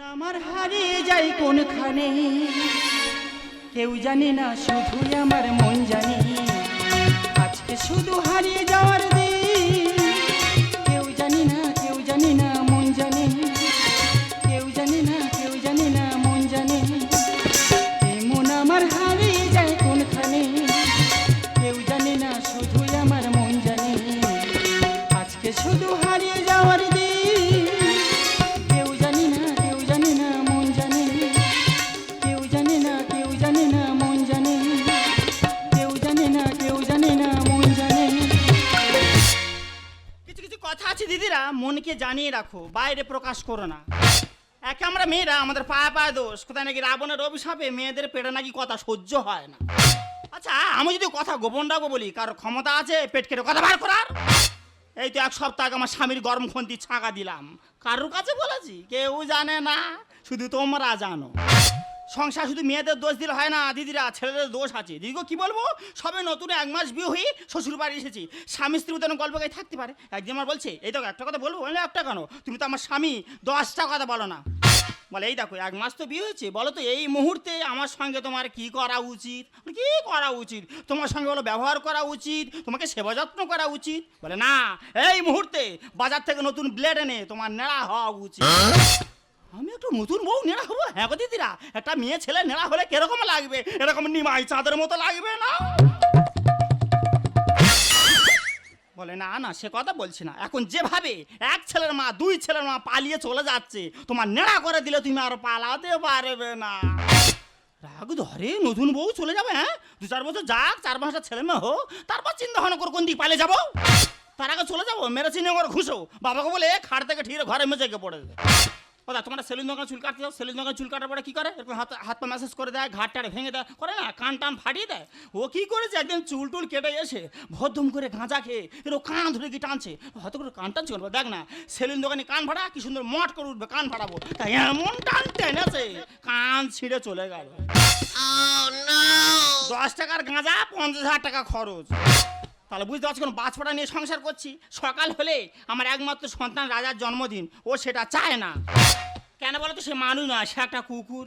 আমার হারিয়ে যাই কোনখানে, কেউ জানে না, শুধুই আমার মন জানে। আজকে শুধু হারিয়ে যাওয়ার দিন, কেউ জানে না, কেউ জানে না, মন জানে। কেউ জানে না, কেউ জানে না, মন জানে। এমন আমার হারিয়ে যায় কোনখানে, কেউ জানে না, শুধুই আমার মন জানে। আজকে শুধু হারিয়ে যাওয়ার দিন, দিদিরা মনকে জানিয়ে রাখো, বাইরে প্রকাশ করো না। একে আমরা মেয়েরা, আমাদের পায়ে পায়ে দোষ। কোথায় নাকি রাবণের অভিশাপে মেয়েদের পেটে নাকি কথা সহ্য হয় না। আচ্ছা, আমি যদি কথা গোপন রাখবো বলি, কারোর ক্ষমতা আছে পেট কেটে কথা বার করার? এই তো এক সপ্তাহ আগে আমার স্বামীর গরম খন্তি ছাঁকা দিলাম, কারোর কাছে বলেছি? কেউ জানে না, শুধু তোমরা জানো। সংসার শুধু মেয়েদের দোষ দিলে হয় না দিদিরা, ছেলেদের দোষ আছে। দিদিগো কি বলবো, সবে নতুন 1 মাস বিয়ে হয়ে শ্বশুর বাড়ি এসেছি। স্বামী স্ত্রী তেমন গল্প গায়ে থাকতে পারে। একদিন আমার বলছে, এই দেখো একটা কথা বলবো। বলে একটা কেন? তুমি তো আমার স্বামী, 10টা কথা বলো না। বলে এই দেখো 1 মাস তো বিয়ে হয়েছে, বলো তো এই মুহূর্তে আমার সঙ্গে তোমার কি করা উচিত? কি করা উচিত? তোমার সঙ্গে বলো ব্যবহার করা উচিত, তোমাকে সেবা যত্ন করা উচিত। বলে না, এই মুহূর্তে বাজার থেকে নতুন ব্লেড এনে তোমার নেড়া হওয়া উচিত। আমি একটু নতুন বউ নেড়া হবো? হ্যাঁ গো দিদিরা, একটা মেয়ে ছেলে নেড়া হলে কিরকম লাগবে? এরকম নিমাই চাঁদের মতো লাগবে না? বলে না না, সে কথা বলছি না। এখন যেভাবে এক ছেলের মা 2 ছেলের মা পালিয়ে চলে যাচ্ছে, তোমার নেড়া করে দিলে তুমি আর পালাতে পারবে না। রাগ ধরে, নতুন বউ চলে যাবে? হ্যাঁ, 2-4 বছর যাক, 4-5টা ছেলে মেয়ে হোক, তারপর চিন্তা ভাবনা করে কোন দিকে পালিয়ে যাবো। তার আগে চলে যাবো মেরে চিনে করে ঘুষো, বাবাকে বলে খাট থেকে ঠিকরে ঘরে মেঝেকে পড়ে যায়। ওদা তোমরা সেলুন দোকানে চুল কাটতে যাও, সেলুন দোকানে চুল কাটার পরে কী করে? এরকম হাত পা ম্যাসেজ করে দেয়, ঘাট টাড়ে ভেঙে দেয়, করে না, কান টান ফাটিয়ে দেয়। ও কী করেছে, একদিন চুল টুল কেটে এসে ভদ্রম করে গাঁজা খেয়ে এরকম কান ধরে কি টানছে, হয়তো করে কান টানছে। দেখ না, সেলুন দোকানে কান ফাটা, কি সুন্দর মট করে উঠবে, কান ফাটাবো। তাই এমন টান টেনেছে, কান ছিঁড়ে চলে গেল। 10 টাকার গাঁজা, 50,000 টাকা খরচ। তাহলে বুঝতে পারছি, কোনো বাছপড়া নিয়ে সংসার করছি। সকাল হলে আমার একমাত্র সন্তান রাজার জন্মদিন, ও সেটা চায় না। কেন বলো তো? সে মানুষ নয়, সে একটা কুকুর।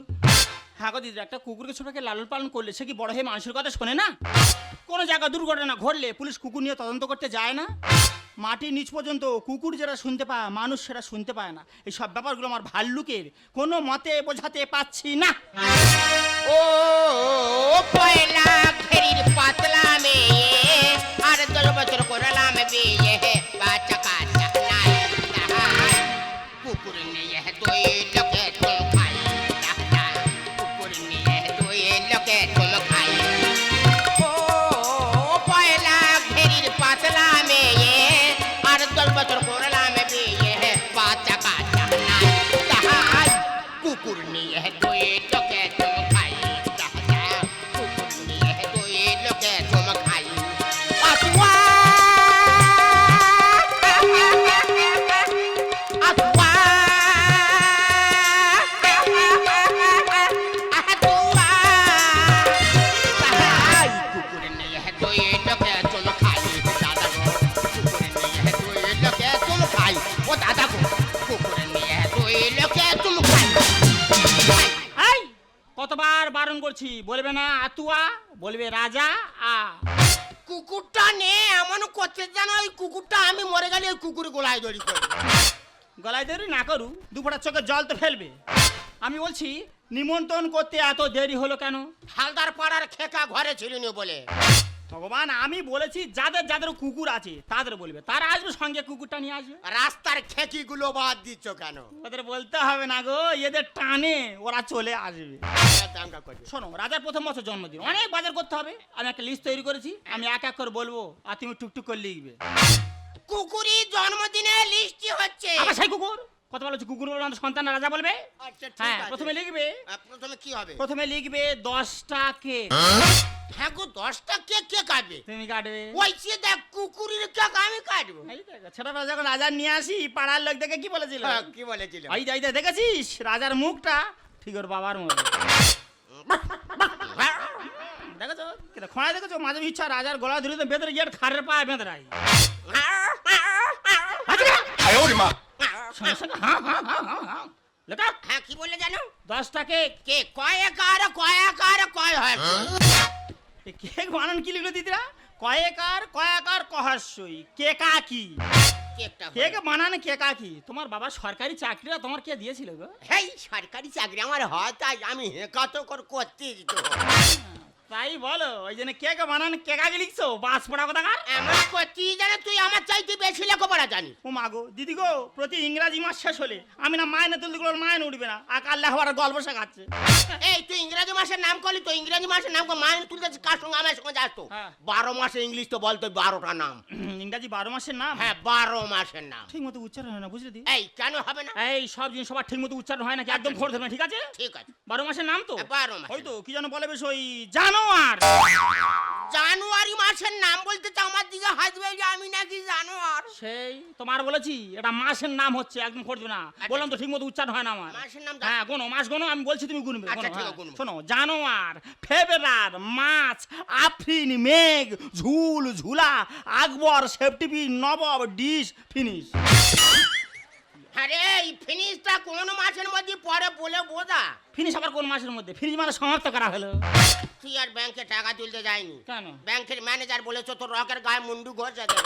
হ্যাঁ গো দিদি, একটা কুকুরকে ছোটকে লালন পালন করলে সে কি বড় হয়ে মানুষের কথা শোনে না? কোনো জায়গায় দুর্ঘটনা ঘটলে পুলিশ কুকুর নিয়ে তদন্ত করতে যায় না? মাটির নিচ পর্যন্ত কুকুর যেটা শুনতে পায়, মানুষ সেটা শুনতে পায় না। এই সব ব্যাপারগুলো আমার ভাল্লুকের কোনো মতে বোঝাতে পারছি না। ও পয়লা ফেরির পাতলা মেয়ে, আর 10 বছর করলাম বিয়ে, বাচ্চা কাচ্চা নাই, কুকুর নিয়ে 2 লোকে তুম খাই, কুকুর নিয়ে 2 লোকে তুম খাই। ও পয়লা ফেরির পাতলা মেয়ে, আর 10 বছর করলাম বিয়ে, বাচ্চা কাচ্চা নাই, কুকুর নিয়ে 2 লোকে তুম খাই, কুকুর নিয়ে 2 লোকে তুম খাই। আতুয়া আতুয়া আতুয়া, কুকুর নিয়ে 2 লোকে তুম খাই, দাদা গো, কুকুর নিয়ে 2 লোকে তুম খাই, ও দাদা গো, কুকুর নিয়ে 2 লোকে তুম খাই। এই কতবার বারণ করছি, বলবে না আতুয়া, বলবে রাজা আ। কুকুরটা নে এমন করতে জানো, ওই কুকুরটা আমি মরে গেলে ওই কুকুর গোলায় দড়ি করবে। গলায় দেরি না করু, দুপুরের চোখে জল তো ফেলবে। আমি বলছি নিমন্ত্রণ করতে এত দেরি হলো কেন? হালদার পাড়ার খেকা ঘরে ছিল নি বলে। ভগবান, আমি বলেছি যাদের যাদের কুকুর আছে তাদের বলবে, তারা আসবে, সঙ্গে কুকুরটা নিয়ে আসবে। রাস্তার খেকিগুলো বাদ দিচ্ছ কেন? ওদের বলতে হবে না গো, এদের টানে ওরা চলে আসবে। দাঙ্গা করবে। শোনো, রাজার 1ম বছর জন্মদিন, অনেক বাজার করতে হবে। আমি একটা লিস্ট তৈরি করেছি, আমি এক এক করে বলবো, আর তুমি টুকটুক করে লিখবে। কুকুরই জন্মদিনে লিস্টি হচ্ছে। আবার সেই কুকুর কথা বলছি, কুকুর বলবে আমাদের সন্তান রাজা বলবে। আচ্ছা ঠিক হ্যাঁ, আছে। প্রথমে লিখবে, প্রথমে কি হবে? প্রথমে লিখবে 10টা কেক। হ্যাঁ গো, 10টা কেক কে কাটবে? তুমি কাটবে। ওই সে দেখ, কুকুরের কেক আমি কাটবো। ছেলেটা যখন রাজা নিয়ে আসি, পাড়ার লোক দেখে কি বলেছিল? কি বলেছিল? ওই যাই দেখেছিস রাজার মুখটা ঠিক ওর বাবার মতো। দেখেছো খোঁড়ায়, দেখেছো মাঝে ইচ্ছা রাজার গলা ধরে তো বেঁধে গিয়ে খারের পায়ে বেঁধে রাই। সঙ্গে সঙ্গে লেখা হ্যাঁ কি বললে জানো? 10টা কেক। কে কয় হয়? এই কেক বানান কি লিখলো দিদিরা? কয়াকার কহাস্যই কেকা কি? কেকটা কেক বানান কেকা কি? তোমার বাবা সরকারি চাকরিটা তোমার কে দিয়েছিল গো? হেই সরকারি চাকরি আমার হয় তাই আমি হেকাতো করতে দিত। তাই বলো, ওই জন্য কেক বানান কেকা কি লিখছো? বাস পড়া কথা কার? এমন করতে জানো তুই আমার চাইতে বেশি লেখাপড়া জানিস। ও মা গো দিদি গো, প্রতি ইংরাজি মাস শেষ হলে আমি না মাইনে তুলতে গেলে মাইনে উঠবে না, আকার লেখাপড়ার গল্প শেখাচ্ছে। এই তুই ইংরেজি মাসের নাম করলি তো, ইংরেজি মাসের নাম মাইনে তুলতে কার সঙ্গে আমার সঙ্গে যাস তো? হ্যাঁ। 12 মাসে ইংলিশ তো বলতো 12টা নাম। ইংরাজি 12 মাসের নাম? হ্যাঁ 12 মাসের নাম। ঠিক মতো উচ্চারণ হয় না, বুঝলে দি? এই কেন হবে না? এই সব জিনিস সবার ঠিক মতো উচ্চারণ হয় নাকি? একদম খোর ধরবে, ঠিক আছে? ঠিক আছে 12 মাসের নাম তো? 12 মাস। ওই তো কি যেন বলে বেশ, ওই জানোয়ার। জানুয়ারি মাসের নাম বলতে তো আমার দিকে হাসবে যে আমি নাকি জানোয়ার। সেই তোমার বলেছি এটা মাসের নাম হচ্ছে, একদম খোর না। বললাম তো ঠিক মতো উচ্চারণ হয় না আমার। মাসের নাম হ্যাঁ গোনো, মাস গোনো, আমি বলছি তুমি গুনবে। আচ্ছা, গোনো, ঠিক আছে, হ্যাঁ। গুনবো। শোনো, জানোয়ার, ফেব্রুয়ার, মার্চ, আফরিন, মেঘ, ঝুল, ঝুলা, আকবর, সেপ্টেম্বর, নবব, ডিশ, ফিনিশ। আরে এই ফিনিশটা কোন মাসের মধ্যে পরে বলে বোঝা। ফিনিশ আবার কোন মাসের মধ্যে? ফিনিশ মানে সমাপ্ত করা হলো। তুই আর ব্যাংকে টাকা তুলতে যায়নি কেন? ব্যাংকের ম্যানেজার বলেছে তোর রকের গায়ে মুন্ডু ঘষে দেবে।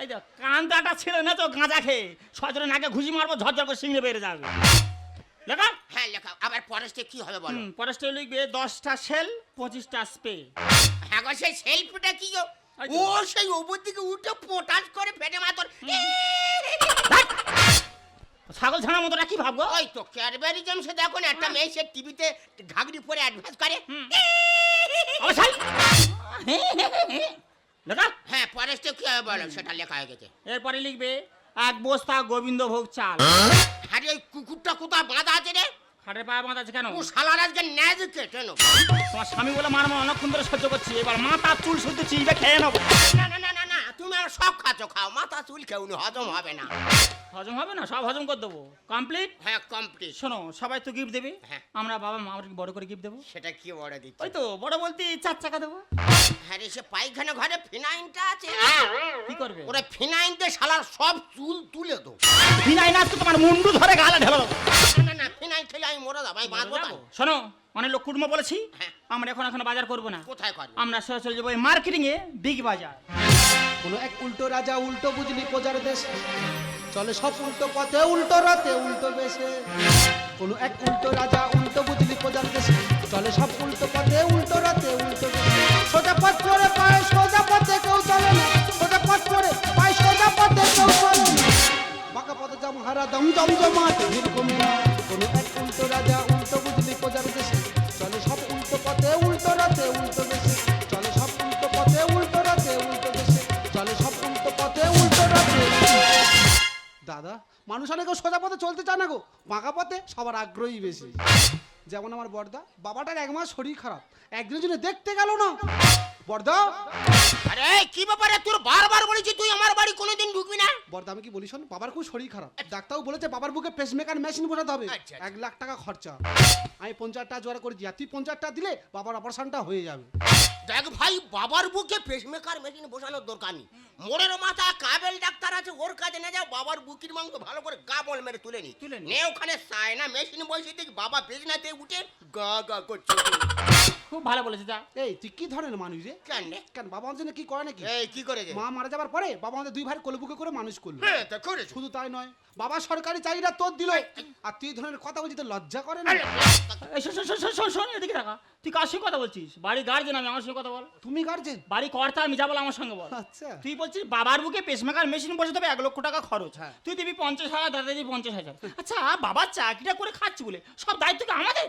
এই তো কান্দাটা ছিল না তো, গাঁজা খেয়ে সজরে নাকে ঘুষি মারবো, ঝরঝর করে সিংড়ে বেড়ে যাবে। লেখা হ্যাঁ লেখা। আবার পরেশটা কি হবে বলো? পরেশটা লিখবে 10টা সেল 25টা স্প্রে। হ্যাঁ গো সেই সেলফিটা কি গো? এই তো। ও সেই ওপর দিকে উঠে পোটাস করে ফেটে মাতর। ছাগল ছানা মতো কি ভাববো? ওই তো ক্যাডবেরি জেমসে দেখো না একটা মেয়ে সে টিভিতে ঘাগড়ি পরে অ্যাডভান্স করে। অবশ্যই লেখা। হ্যাঁ পরেশটা কি হবে বলো? সেটা লেখা হয়ে গেছে। এরপরে লিখবে 1 বস্তা গোবিন্দভোগ চাল। আরে ওই কুকুরটা কোথায় বাঁধা আছে রে? খাটের পায়ে বাঁধা আছে কেন? ও শালার আজকে ন্যাজ কেটে নেবো। তোমার স্বামী বলে মার মা অনেকক্ষণ ধরে সহ্য করছি, এবার মাথা চুল শুদ্ধ চিবে খেয়ে নেবো। না না না না না তুমি আর সব খাচ্ছ খাও, মাথা চুল খেউনি হজম হবে না। হজম হবে না? সব হজম করে দেবো। কমপ্লিট। হ্যাঁ কমপ্লিট। শোনো, সবাই তো গিফট দেবে, হ্যাঁ। আমরা বাবা মা আমাকে বড় করে গিফট দেবো। সেটা কি বড় দিচ্ছে? ওই তো বড় বলতে 4 চাকা দেবো। হ্যাঁ রে সে পায়খানা ঘরে ফিনাইনটা আছে, কি করবে? ওরা ফিনাইন দিয়ে শালার সব চুল তুলে দো। ফিনাই না তো তোমার মুন্ডু ধরে গালে ঢেলো। না না না ফিনাইন খেলে আমি মরে যাবো, আমি বাঁচবো না। শোনো, অনেক লোক কুটুম্ব বলেছি, হ্যাঁ। আমরা এখন বাজার করবো না। কোথায় করি? আমরা সোজা চলে যাবো মার্কেটিং এ, বিগ বাজার। কোনো এক উল্টো রাজা উল্টো বুঝলি প্রজার দেশে, চলে সব উল্টো পথে উল্টো রাতে উল্টো বেশে। কোনো এক উল্টো রাজা উল্টো বুঝলি প্রজার দেশে, চলে সব উল্টো পথে উল্টো রাতে উল্টো বেশে। সোজা পথ করে পায় সোজা পথে কেউ চলে না, সোজা পথ করে পায় সোজা পথে কেউ চলে না। বাঁকা পথে জম হারা দম জমজমাট ভিড় কমে না। কোনো এক উল্টো রাজা উল্টো বুঝলি প্রজার দেশে, চলে সব উল্টো পথে উল্টো রাতে উল্টো বেশে। চলে সব উল্টো পথে উল্টো রাতে উল্টো বেশে। চলে সব উল্টো পথে উল্টো রাতে। দাদা মানুষ অনেকেও সোজা পথে চলতে চায় না গো, বাঁকা পথে সবার আগ্রহী বেশি। যেমন আমার বড়দা, বাবাটার 1 মাস শরীর খারাপ, একদিনের জন্য দেখতে গেল না। বড়দা আরে কি ব্যাপারে তোর বারবার বলেছি তুই আমার বাড়ি কোনোদিন ঢুকবি না। বড়দা আমি কি বলি শোন, বাবার খুব শরীর খারাপ, ডাক্তারও বলেছে বাবার বুকে পেসমেকার মেশিন বসাতে হবে। আচ্ছা। 1 লাখ টাকা খরচা। আমি 50 টাকা জোগাড় করেছি, আর তুই 50 টাকা দিলে বাবার অপারেশনটা হয়ে যাবে। দেখ ভাই বাবার বুকে পেসমেকার মেশিন বসানোর দরকার নেই, মোড়ের মাথা কাবেল ডাক্তার আছে, ওর কাছে না যাও, বাবার বুকির মাংস ভালো করে গাবল মেরে তুলে নি নে ওখানে সায়না মেশিন বসিয়ে দিক, বাবা বেজনাতে উঠে গা গা করছে। খুব ভালো বলেছে যা। এই তুই কি ধরনের মানুষ রে? কেন রে? কেন বাবা আমাদের জন্য কি করে নাকি? এই কি করেছে? মা মারা যাবার পরে বাবা আমাদের 2 ভাই কোলে বুকে করে মানুষ করলো। হ্যাঁ তা করেছে। শুধু তাই নয়, বাবা সরকারি চাকরিটা তোর দিল, আর তুই এই ধরনের কথা বলছিস, তো লজ্জা করে না? এই শোন শোন শোন শোন শোন, এদিকে টাকা। তুই কার সঙ্গে কথা বলছিস? বাড়ি গার্জেন, আমি আমার সঙ্গে কথা বল। তুমি গার্জেন? বাড়ি কর্তা, আমি যা বল আমার সঙ্গে বল। আচ্ছা তুই বলছিস বাবার বুকে পেসমেকার মেশিন বসাতে হবে, 1 লক্ষ টাকা খরচ। হ্যাঁ। তুই দিবি 50,000, দাদা দিবি 50,000। আচ্ছা, বাবার চাকরিটা করে খাচ্ছি বলে সব দায়িত্ব কি আমাদের?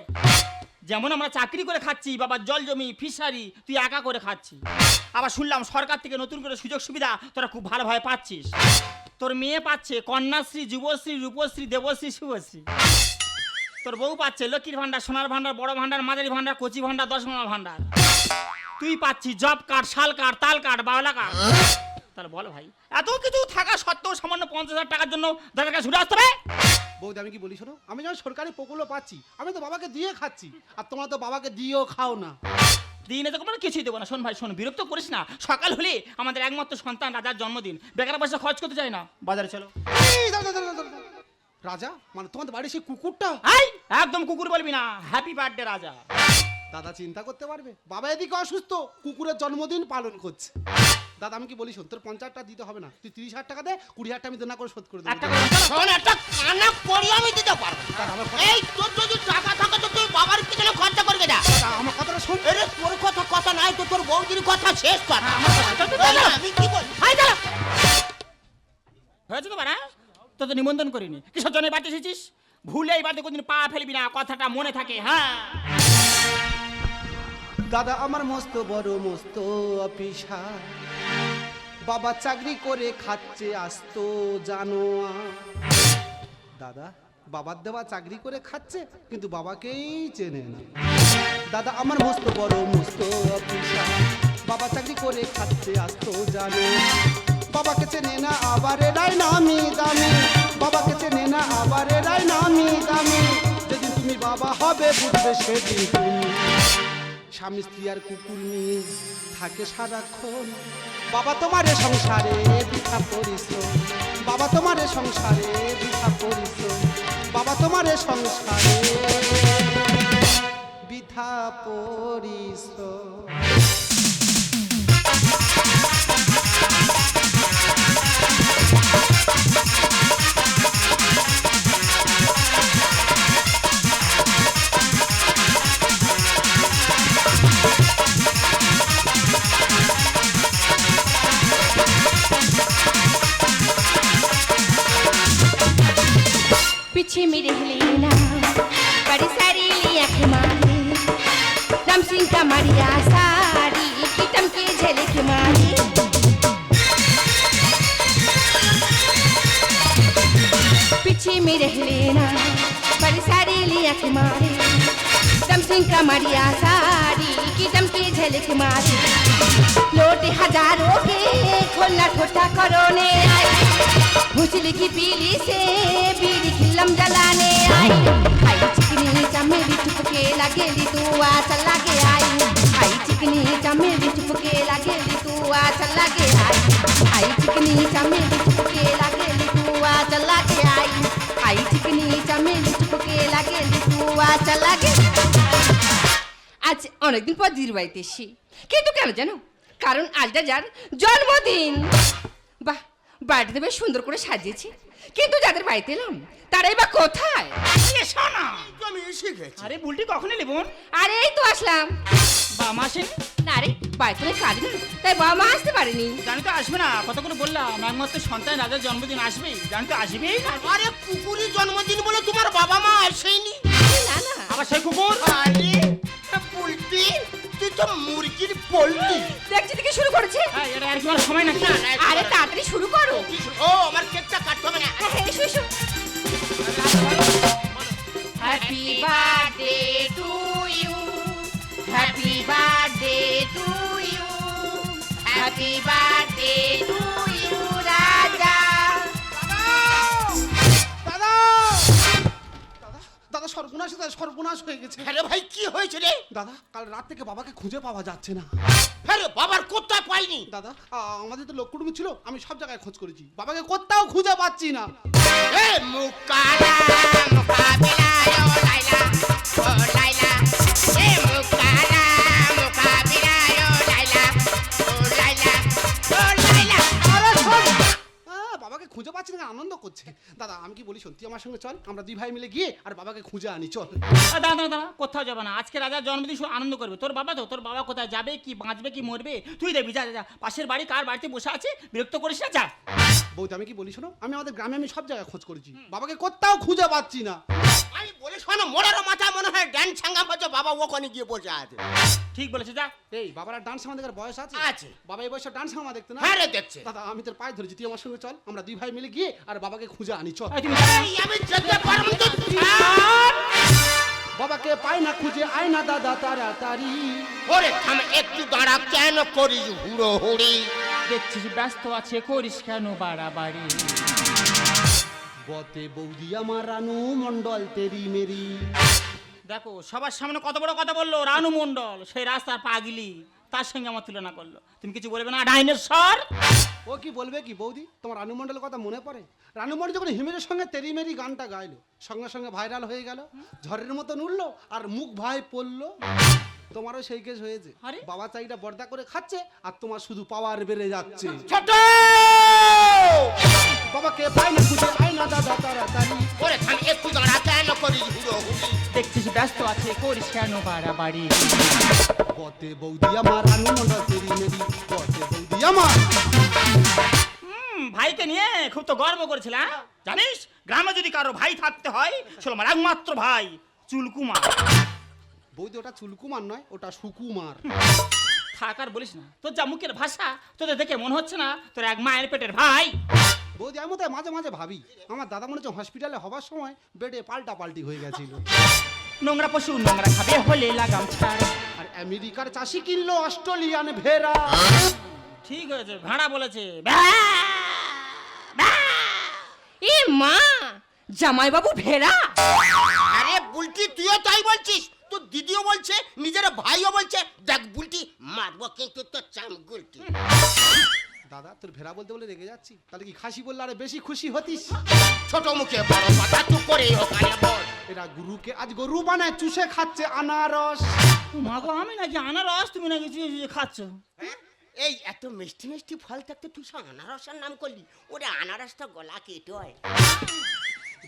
যেমন আমরা চাকরি করে খাচ্ছি, বাবার জল জমি ফিশারি তুই একা করে খাচ্ছি। আবার শুনলাম সরকার থেকে নতুন করে সুযোগ সুবিধা তোরা খুব ভালোভাবে পাচ্ছিস। তোর মেয়ে পাচ্ছে কন্যাশ্রী, যুবশ্রী, রূপশ্রী, দেবশ্রী, শুভশ্রী। তোর বউ পাচ্ছে লক্ষ্মীর ভান্ডার, সোনার ভান্ডার, বড় ভান্ডার, মাঝারি ভান্ডার, কচি ভান্ডার, 10 মামা ভান্ডার। তুই পাচ্ছি জব কার্ড, শাল কার্ড, তাল কার্ড, বাওলা কার্ড। তাহলে বল ভাই, এত কিছু থাকা সত্ত্বেও সামান্য 50,000 টাকার জন্য দাদার কাছে ছুটে আসতে হবে? বৌদি আমি কি বলি শোনো, আমি যখন সরকারি প্রকল্প পাচ্ছি আমি তো বাবাকে দিয়ে খাচ্ছি, আর তোমরা তো বাবাকে দিয়েও খাও না। দিনে তো কোনো কিছুই দেবো না। শোন ভাই শোন, বিরক্ত করিস না। সকাল হলে আমাদের একমাত্র সন্তান রাজার জন্মদিন, বেকার পয়সা খরচ করতে চাই না। বাজারে চলো। এই দাঁড়াও, দাঁড়াও, দাঁড়াও, দাঁড়াও। রাজা মানে তোমাদের বাড়ি সেই কুকুরটা? এই একদম কুকুর বলবি না, হ্যাপি বার্থডে রাজা। দাদা চিন্তা করতে পারবে, বাবা এদিকে অসুস্থ, কুকুরের জন্মদিন পালন করছে। দাদা আমি কি বলি শোন, তোর 50,000 দিতে হবে না, তুই 30,000 টাকা দে, 20,000 আমি দেনা করে শোধ করে দেবো। একটা কথা বলো। শোন, একটা কানা করি আমি দিতে পারবো। দাদা, আমার এই তোর যদি টাকা থাকে তো তুই বাবার পিছনে খরচা করবে না। দাদা, আমার কথাটা শোন। আরে তোর কথা নাই তো তোর বৌদির কথা শেষ কর। এই, আমি কি বল? হয়েছে তো বাড়া, তো তো নিমন্ত্রণ করিনি, কিসব জন্য বাড়িতে এসেছিস? ভুলে এই বাড়িতে কোনদিন পা ফেলবি না, কথাটা মনে থাকে। হ্যাঁ দাদা আমার মস্ত বড় মস্ত অফিসার, বাবা চাকরি করে খাচ্ছে আসতো জানো। দাদা বাবার দেওয়া চাকরি করে খাচ্ছে কিন্তু বাবাকেই চেনে না। দাদা আমার মস্ত বড় মস্ত অফিসার, বাবা চাকরি করে খাচ্ছে আসতো জানো। বাবাকে চেনে না আবার এরাই নামি দামি, বাবাকে চেনে না আবার এরাই নামি দামি। যেদিন তুমি বাবা হবে বুঝবে সেদিন তুমি। স্বামী স্ত্রী আর কুকুর নিয়ে থাকে সারাক্ষণ, বাবা তোমার সংসারে বৃথা পরিশ্রম, বাবা তোমার সংসারে বৃথা পরিশ্রম, বাবা তোমার সংসারে বৃথা পরিশ্রম। पीछे मेरे लेना बड़ी सारी आँख मारी, राम सिंह का मारिया साड़ी किटम के झलक मारी। पीछे मेरे लेना बड़ी सारी आँख मारी, राम सिंह का मारिया साड़ी किटम के झलक मारी। लोटे हजारों के खोलना ठोटा करोने आई, भूसली की पीली से बीड़ी खिलम जलाने आई। आई चिकनी चमेली चुपके लगेली तू आ चला के आई, आई चिकनी चमेली चुपके लगेली तू आ चला के आई, आई चिकनी चमेली चुपके लगेली तू आ चला के आई, आई चिकनी चमेली चुपके लगेली तू आ चला के। আজ অনেকদিন পর দিদির বাড়িতে এসেছি, কিন্তু কেন জানো? কারণ আজ যার জন্মদিন। বাহ, বাড়িতে বেশ সুন্দর করে সাজিয়েছি, কিন্তু যাদের বাড়িতে এলাম তারাই বা কোথায়? এসো না। আমি এসে গেছি। আরে বুলটি কখন এলি বোন? আরে এই তো আসলাম। বাবা মা আসেনি? না রে, বাড়িতে অনেক কাজ না, তাই বাবা মা আসতে পারেনি। জানি তো আসবে না, কত করে বললাম একমাত্র সন্তান রাজার জন্মদিন আসবে, জানি তো আসবেই না। আরে কুকুরের জন্মদিন বলে তোমার বাবা মা আসেনি? না না, আবার সেই কুকুর? আরে বলতি তুই তো মুরগির পোল্ট্রি। দেখছি থেকে শুরু করেছে। হ্যাঁ, এটা আর কি আমার সময় নাকি? আরে তাড়াতাড়ি শুরু করো। ও আমার কেকটা কাটতে হবে না। হ্যাঁ, এসো এসো। Happy birthday to you, happy birthday to you, happy birthday to you Raja. দাদা দাদা দাদা সর্বনাশ, দাদা সর্বনাশ হয়ে গেছে। আরে ভাই কি হয়েছে রে? দাদা কাল রাত থেকে বাবাকে খুঁজে পাওয়া যাচ্ছে না। আরে বাবার কোথায় পাইনি? দাদা আমাদের তো লোক কুটুম্ব ছিল, আমি সব জায়গায় খোঁজ করেছি, বাবাকে কোথাও খুঁজে পাচ্ছি না। এ মুকারা মুকাবিলা ও লাইলা, ও লাইলা, এ মুকারা মুকাবিলা ও লাইলা, ও লাইলা, ও লাইলা। আরে শোন, বাবাকে খুঁজে পাচ্ছি না, আনন্দ করছে। দাদা আমি কি বলি শোন, তুই আমার সঙ্গে চল, আমরা দুই ভাই মিলে গিয়ে আর বাবাকে খুঁজে আনি, চল। দাদা দাদা কোথাও যাবে না, আজকে রাজার জন্মদিন শুধু আনন্দ করবে। তোর বাবা তো, তোর বাবা কোথায় যাবে, কি বাঁচবে কি মরবে তুই দেখবি। যা যা, পাশের বাড়ি কার বাড়িতে বসে আছে, বিরক্ত করিস না, যা। বৌদি আমি কি বলি শোনো, আমি আমাদের গ্রামে আমি সব জায়গায় খোঁজ করেছি, বাবাকে কোথাও খুঁজে পাচ্ছি না। আমি বলে শোনো, মোড়ের মাথা মনে হয় ড্যান ছাঙ্গাম হচ্ছে, বাবা ওখানে গিয়ে বসে আছে। ঠিক বলেছে, যা। এই বাবার ডান্স আমার দেখার বয়স আছে? আছে। বাবা এই বয়সে ডান্স আমার দেখতে না? হ্যাঁ রে, দেখছে। দাদা আমি তোর পায়ে ধরেছি, তুই আমার সঙ্গে চল, আমরা দুই ভাই মিলে গিয়ে আর বাবাকে খুঁজে আনি, চল। এই, তুমি যা। এই, আমি যেতে পারবো তো। বাবাকে পাই না খুঁজে আয় না দাদা তাড়াতাড়ি। ওরে থাম একটু দাঁড়া, কেন করিস হুড়ো হুড়ি? দেখছিস ব্যস্ত আছে, করিস কেন বাড়াবাড়ি? বতে বৌদি আমার রানু মন্ডল তেরি মেরি। দেখো সবার সামনে কত বড় কথা বললো, রানু মণ্ডল, সেই রাস্তার পাগলি। তার সঙ্গে আমার তুলনা করলো। তুমি কিছু বলবে না ডাইনোসর? ও কি বলবে কি বৌদি, তোমার রানু মণ্ডলের কথা মনে পড়ে? রানু মণ্ডল যখন হিমেশের সঙ্গে তেরি মেরি গানটা গাইলো, সঙ্গে সঙ্গে ভাইরাল হয়ে গেল, ঝড়ের মতন উঠলো আর মুখ ভাই পড়লো। তোমারও সেই কেস হয়েছে। আরে? বাবা চাইটা বর্দা করে খাচ্ছে আর তোমার শুধু পাওয়ার বেড়ে যাচ্ছে। ছোট বাবাকে পাই না খুঁজে আয় না দাদা তাড়াতাড়ি। ওরে থাম একটু দাঁড়া, কেন করিস হুড়োহুড়ি? দেখছিস ব্যস্ত আছে, করিস কেন বাড়াবাড়ি? বতে বৌদি আমার রানু মণ্ডল তেরি মেরি, বতে বৌদি আমার। ভাইকে নিয়ে খুব তো গর্ব করেছিলাম। জানিস গ্রামে যদি কারো ভাই থাকতে হয় ছিল আমার একমাত্র ভাই চুলকুমার। বৌদি ওটা চুলকুমার নয়, ওটা সুকুমার। থাক আর বলিস না, তোর যা মুখের ভাষা তোদের দেখে মনে হচ্ছে না তোর এক মায়ের পেটের ভাই। বৌদি আমি তো মাঝে মাঝে ভাবি আমার দাদা মনে হচ্ছে হসপিটালে হবার সময় বেডে পাল্টা পাল্টি হয়ে গেছিল। নোংরা পশু নোংরা খাবে হলে লাগাম ছাড়। আর আমেরিকার চাষি কিনলো অস্ট্রেলিয়ান ভেড়া। ঠিক হয়েছে, ভাড়া বলেছে। এ মা, জামাইবাবু ভেড়া? আরে বুলটি, তুইও তাই বলছিস? তোর দিদিও বলছে, নিজের ভাইও বলছে। দেখ বুলটি, মারবো কিন্তু তোর চাম গুলটি। দাদা তোর ভেড়া বলতে বলে রেগে যাচ্ছি, তাহলে কি খাসি বললে আরে বেশি খুশি হতিস? ছোট মুখে বড় কথা, তুই করে ওখানে বল। এরা গুরুকে আজ গরু বানায় চুষে খাচ্ছে আনারস। মাগো আমি নাকি আনারস, তুমি নাকি চুষে চুষে খাচ্ছ? হ্যাঁ? এই এত মিষ্টি মিষ্টি ফল থাকতে তুই সব আনারসের নাম করলি? ওরে আনারসটা গলা কেটে হয়।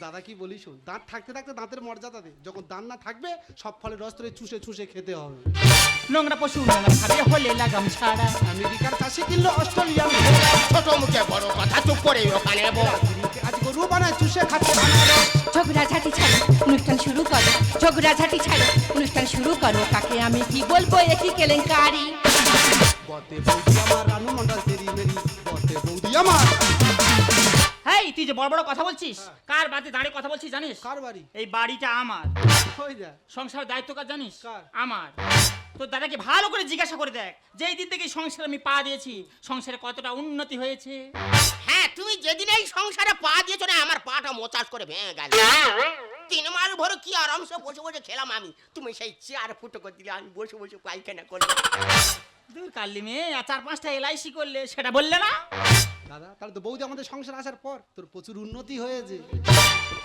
দাদা কি বলিস, দাঁত থাকতে থাকতে দাঁতের মর্যাদা দে, যখন দাঁত না থাকবে সব ফলের রস ধরে চুষে চুষে খেতে হবে। নোংরা পশু নোংরা খাবে হলে লাগাম ছাড়া। আমেরিকার চাষি কিনলো অস্ট্রেলিয়ান ভেড়া। ছোট মুখে বড় কথা, তুই করে ওখানে বল। গুরুকে আজ গরু বানায় চুষে খাচ্ছে আনারস। ঝগড়াঝাটি ছাড়ো, অনুষ্ঠান শুরু করো। ঝগড়াঝাটি ছাড়ো, অনুষ্ঠান শুরু করো। কাকে আমি কি বলবো, একই কেলেঙ্কারি। বতে বৌদি আমার রানু মণ্ডল তেরি মেরি, বতে বৌদি আমার। হেই, তুই যে বড় বড় কথা বলছিস, কার বাড়িতে দাঁড়িয়ে কথা বলছিস জানিস? কার বাড়ি? এই বাড়িটা আমার। ওই যা। সংসারের দায়িত্ব কার জানিস? কার? আমার। তোর দাদাকে ভালো করে জিজ্ঞাসা করে দেখ, যেই দিন থেকে এই সংসারে আমি পা দিয়েছি সংসারে কতটা উন্নতি হয়েছে। হ্যাঁ, তুমি যেদিন এই সংসারে পা দিয়েছো না, আমার পাটা মোচাস করে ভেঙে গেল। 3 মাস ভরে কি আরামসে বসে বসে খেলাম আমি, তুমি সেই চেয়ার ফুটো করে দিলে, আমি বসে বসে পায়খানা করলাম। দূর কাল্লি মেয়ে, আর 4-5টা এলআইসি করলে সেটা বললে না? দাদা তাহলে তো বৌদি আমাদের সংসার আসার পর তোর প্রচুর উন্নতি হয়েছে।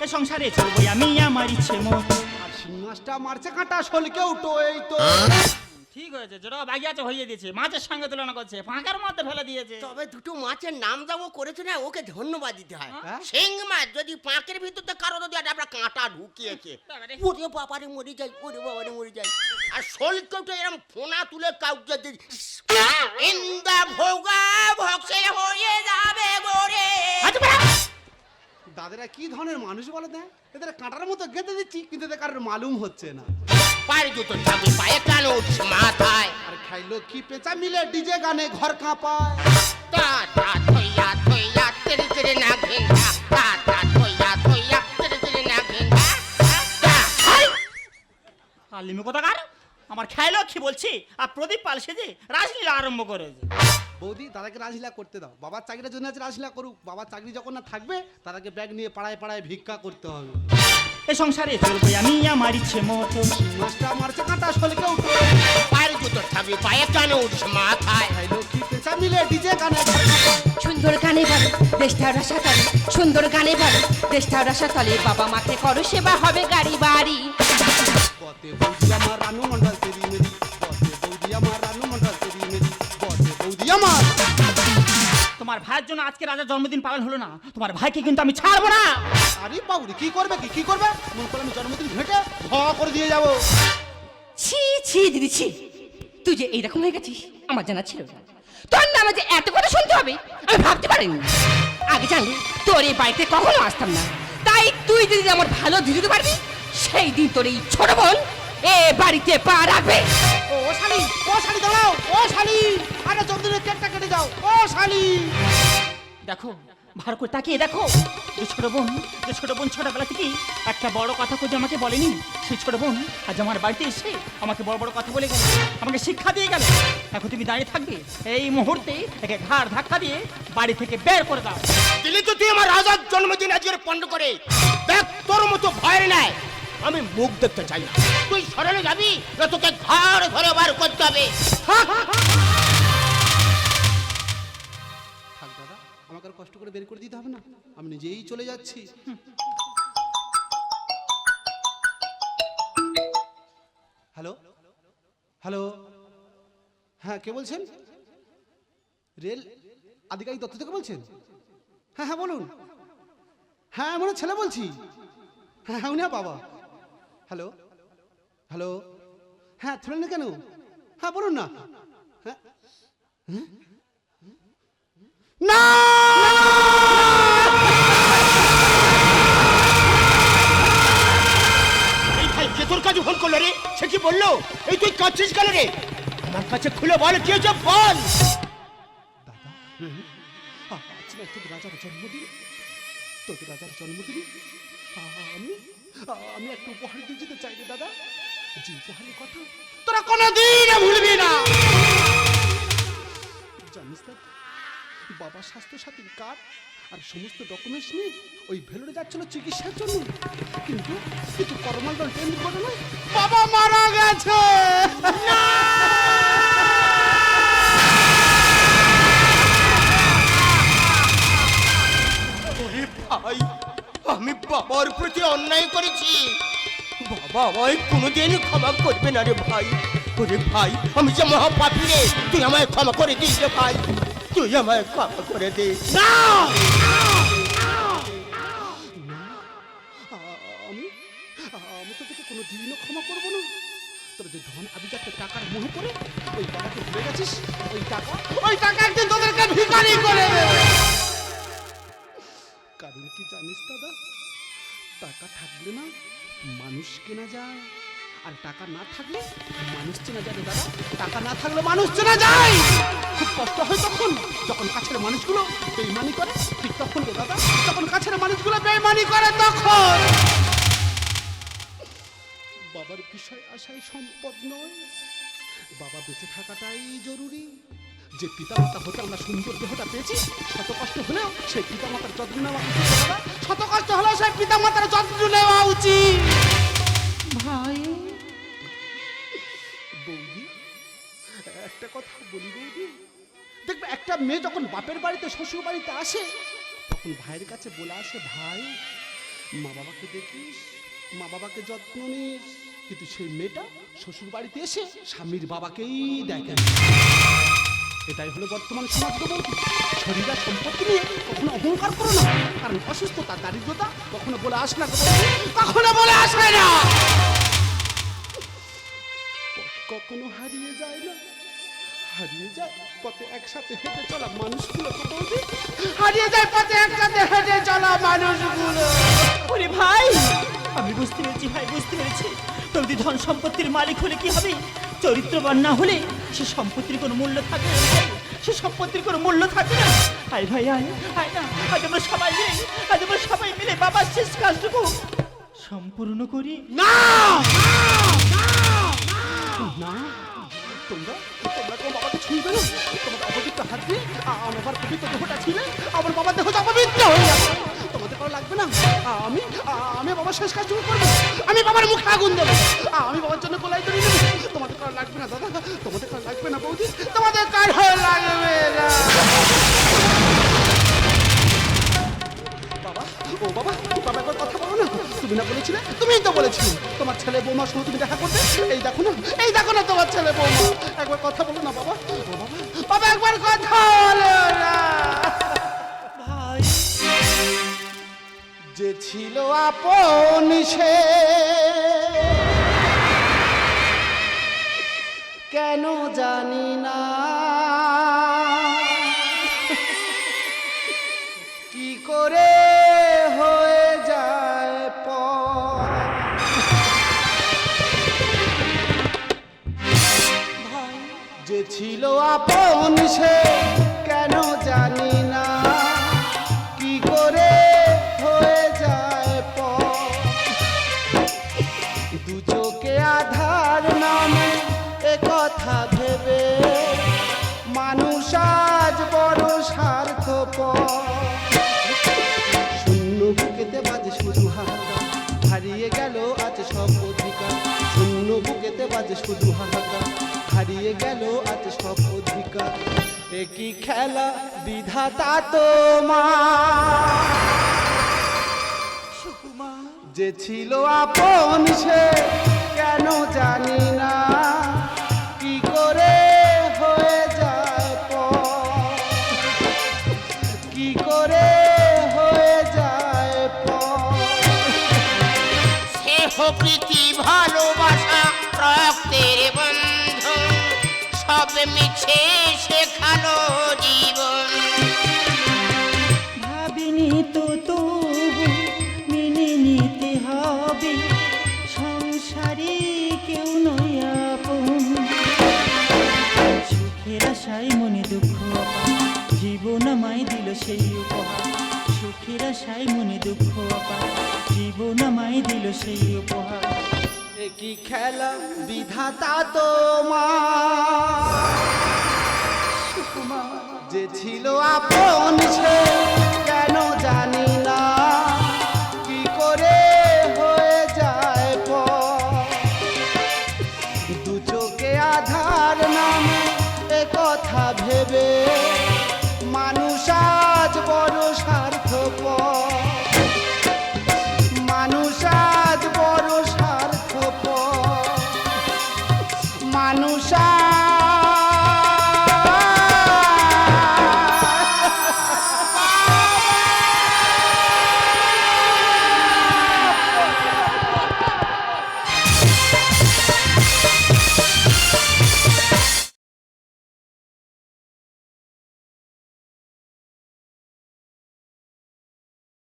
এই সংসারে চলবো আমি আমার ইচ্ছে মতো। আর শিং মাছটা মারছে কাঁটা শোলকেও তো এই তো। ঠিক হয়েছে, যেটা বাকি আছে হয়ে দিয়েছে, মাছের সঙ্গে তুলনা করছে, ফাঁকার মধ্যে ফেলে দিয়েছে। তবে দুটো মাছের নাম যাবো করেছে না, ওকে ধন্যবাদ দিতে হয়। হ্যাঁ? শিং মাছ যদি পাঁকের ভিতরতে কারো যদি একটা কাঁটা ঢুকিয়েছে, ওরে বাবারে মরে যাই, ওরে বাবারে মরে যাই। আর শোলকেও তো এরকম ফোনা তুলে কাউকে দিই, ইন্দা ভোগা ভক্সে হয়ে যাবে গোরে। দাদারা কি ধরনের মানুষ বলে না, এদের কাঁটার মতো গেঁথে দিচ্ছি কিন্তু এদের কারোর মালুম হচ্ছে না। পায়ের জুতো থাকবে পায়ে, কেন উঠছে মাথায়? আর খাইলো কি পেঁচা মিলে ডিজে গানে ঘর কাঁপায়। তা তা থইয়া থইয়া তেরে তেরে না ঘেন্টা, তা তা থইয়া থইয়া তেরে তেরে না ঘেন্টা। কাল্লি মেয়ে কোথাকার, আমার খেয়াল কি বলছি, আর প্রদীপ পাল সেজে রাজলীলা আরম্ভ করেছে। বৌদি দাদাকে রাজলীলা করতে দাও, বাবার চাকরির জন্য আছে রাজলীলা করুক, বাবার চাকরি যখন না থাকবে দাদাকে ব্যাগ নিয়ে পাড়ায় পাড়ায় ভিক্ষা করতে হবে। এই সংসারে চলবো আমি আমার ইচ্ছে মতো। শিং মাছটা মারছে কাঁটা শোলকেও তো। পায়ের জুতো থাকবে পায়ে, কেন উঠছে মাথায়? খাইলো কি পেঁচা মিলে ডিজে গানে ঘর কাঁপায়। সুন্দর গানে বলো দেশটা রসাতলে, সুন্দর গানে বলো দেশটা রসাতলে। বাবা মাকে করো সেবা, হবে গাড়ি বাড়ি। বতে বৌদি আমার রানু মণ্ডল তেরি মেরি, বতে বৌদি আমার রানু মণ্ডল তেরি মেরি, বতে বৌদি আমার। তোমার ভাইয়ের জন্য আজকে রাজার জন্মদিন পালন হলো না, তোমার ভাইকে কিন্তু আমি ছাড়বো না। আরে বাবুরি কি করবে কি করবে, মন করে আমি জন্মদিন ঘেটে ভ করে দিয়ে যাবো। ছি ছি দিদি ছি, তুই যে এইরকম হয়ে গেছিস আমার জানা ছিল না। তোর নামে যে এত কথা শুনতে হবে আমি ভাবতে পারিনি। আগে জানলে তোর এই বাড়িতে কখনো আসতাম না। তাই তুই যদি আমার ভালো দিতে পারবি, সেই দিন তোর এই ছোট বোন এ বাড়িতে পা রাখবে। ও শালি, ও শালি দাঁড়াও, ও শালি, আরে জন্মদিনের কেকটা কেটে দাও, ও শালি। দেখো ভালো করে তাকিয়ে দেখো, যে ছোট বোন ছোটবেলা থেকেই একটা বড় কথা খুঁজে আমাকে বলেনি, সেই ছোট বোন আজ আমার বাড়িতে এসে আমাকে বড় বড় কথা বলে গেল, আমাকে শিক্ষা দিয়ে গেল। এখন তুমি দাঁড়িয়ে থাকবে, এই মুহূর্তে একে ঘাড় ধাক্কা দিয়ে বাড়ি থেকে বের করে দাও। দিলি তো তুই আমার রাজার জন্মদিন আজকের পণ্ড করে। দেখ তোর মতো ভয় নাই, আমি মুখ দেখতে চাই না। তুই সরালে যাবি না তোকে ঘাড় ধরে বার করতে হবে। থাক দাদা, আমাকে আর কষ্ট করে বের করে দিতে হবে না, আমি নিজেই চলে যাচ্ছি। হ্যালো হ্যালো, হ্যাঁ কে বলছেন? রেল আধিকারিক দত্ত থেকে বলছেন? হ্যাঁ হ্যাঁ বলুন। হ্যাঁ আমি ওনার ছেলে বলছি। হ্যাঁ হ্যাঁ উনি বাবা। হ্যালো হ্যালো, হ্যাঁ তুলেন না কেন? হ্যাঁ বলুন না। হ্যাঁ না এই ভাই কে তোর কাছে ফোন করলো রে? সে কি বললো? এই তুই কাঁদছিস কেন রে? আমার কাছে খুলে বল কি হয়েছে বল। দাদা, আজ না তোর রাজার জন্মদিন, তোর রাজার জন্মদিন আমি একটা উপহার দিয়ে যেতে চাই রে দাদা, যে উপহারের কথা তোরা কোনোদিন ভুলবি না। জানিস দাদা, বাবা স্বাস্থ্য সাথীর কার্ড আর সমস্ত ডকুমেন্টস নিয়ে ওই ভেলোরে যাচ্ছিল চিকিৎসার জন্য, কিন্তু কিন্তু করমালদল ট্রেন দুর্ঘটনায় বাবা মারা গেছে। ভাই আমি বাবার প্রতি অন্যায় করেছি, বাবা আমায় কোনোদিন ক্ষমা করবে না রে ভাই। ওরে ভাই আমি যে মহাপাপী রে, তুই আমায় ক্ষমা করে দিস রে ভাই, তুই আমায় ক্ষমা করে দে। না আমি আমি তোদেরকে কোনো দিনও ক্ষমা করবো না। তোর যে ধন আভিজাত্য টাকার মোহে পড়ে ওই বাবাকে ভুলে গেছিস, ওই টাকা একদিন তোদেরকে ভিখারি করে দেবে। কারণ কি জানিস দাদা, টাকা থাকলে না মানুষ কেনা যায়, আর টাকা না থাকলে মানুষ চেনা যায় রে দাদা। টাকা না থাকলে মানুষ চেনা যায়। খুব কষ্ট হয় তখন যখন কাছের মানুষগুলো বেইমানি করে, ঠিক তখন রে দাদা, যখন কাছের মানুষগুলো বেইমানি করে তখন। বাবার বিষয় আশাই সম্পদ নয়, বাবা বেঁচে থাকাটাই জরুরি। যে পিতামাতা হতে আমরা সুন্দর দেহটা পেয়েছি, শত কষ্ট হলেও সেই পিতামাতার যত্ন নেওয়া উচিত দাদা। শত কষ্ট হলেও সেই পিতামাতার যত্ন নেওয়া উচিত। ভাই বৌদি, একটা কথা বলি বৌদি, দেখবে একটা মেয়ে যখন বাপের বাড়িতে শ্বশুর বাড়িতে আসে তখন ভাইয়ের কাছে বলে আসে, ভাই মা বাবাকে দেখিস, মা বাবাকে যত্ন নিস, কিন্তু সেই মেয়েটা শ্বশুর বাড়িতে এসে স্বামীর বাবাকেই দেখে। এটাই হলো বর্তমান সমাজ গো বৌদি। শরীর আর সম্পত্তি নিয়ে কখনো অহংকার করো না, কারণ অসুস্থতা দারিদ্রতা কখনো বলে আসে না গো বৌদি, কখনো বলে আসবে না। কখনো হারিয়ে যায় না, হারিয়ে যায় পথে একসাথে হেঁটে চলা মানুষগুলো তো বৌদি, হারিয়ে যায় পথে একসাথে হেঁটে চলা মানুষগুলো। ওরে ভাই, আমি বুঝতে পেরেছি ভাই, বুঝতে পেরেছি। তোর যদি ধন সম্পত্তির মালিক হলে কি হবে, চরিত্রবান না হলে সে সম্পত্তির কোনো মূল্য থাকবে না ভাই, সে সম্পত্তির কোনো মূল্য থাকবে না। আয় ভাই আয়, আয় না, আজ আমরা সবাই মিলে বাবার শেষ কাজটুকু সম্পূর্ণ করি। না না, তোমরা তোমরা তোমার বাবাকে ছুঁইবে না, তোমার অপবিত্র হাত দিয়ে আমার পবিত্র দেহটা ছিলে আমার বাবার দেহটা অপবিত্র হয়ে যাবে। তোমাদের কারো লাগবে না, আমি আমি বাবার শেষ কাজ শুরু করবো, আমি বাবার মুখে আগুন দেবো, আমি বাবার জন্য গোলাই তৈরি নেবো। তোমাদের কারো লাগবে না দাদা, তোমাদের কারো লাগবে না বৌদি, তোমাদের কারো লাগবে না। বাবা, ও বাবা, বাবা একবার কথা বলো না। তুমি না বলেছিলে, তুমিই তো বলেছিলে তোমার ছেলে বৌমার সঙ্গে তুমি দেখা করতে। এই দেখো না তোমার ছেলে বৌমা, একবার কথা বলো না বাবা। ও বাবা, বাবা একবার কথা বলো না। ভাই যে ছিল আপন সে কেন জানি না, কি করে হয়ে যায় পর। যে ছিল আপন সে কেন জানি না, কি করে হয়ে যায় পর। দু চোখে আধার নামে এ কথা ভেবে মানুষ আজ বড় স্বার্থপর। শূন্য বুকেতে বাজে শুধু হাহাকার, হারিয়ে গেল আজ সব অধিকার, শূন্য বুকেতে বাজে শুধু হাহাকার, হারিয়ে গেল আজ সব অধিকার। একই খেলা বিধাতা তোমার, যে ছিল আপন সে কেন জানি না, কি করে হয়ে যায় পর, কি করে হয়ে যায় পর। সে প্রীতি ভালোবাসা রক্তের বন্ধন, সব মিছে শেখালো জীবন। ভাবিনি তো তবু মেনে নিতে হবে, সংসারে কেউ নয় আপন। সুখের আশায় মনে দুঃখ আপা, জীবন আমায় দিল সেই উপহার। সুখের আশায় মনে দুঃখ আপা, জীবন আমায় দিল সেই উপহার। একই খেলা বিধাতা তোমার, যে ছিল আপন সে কেন জানি না,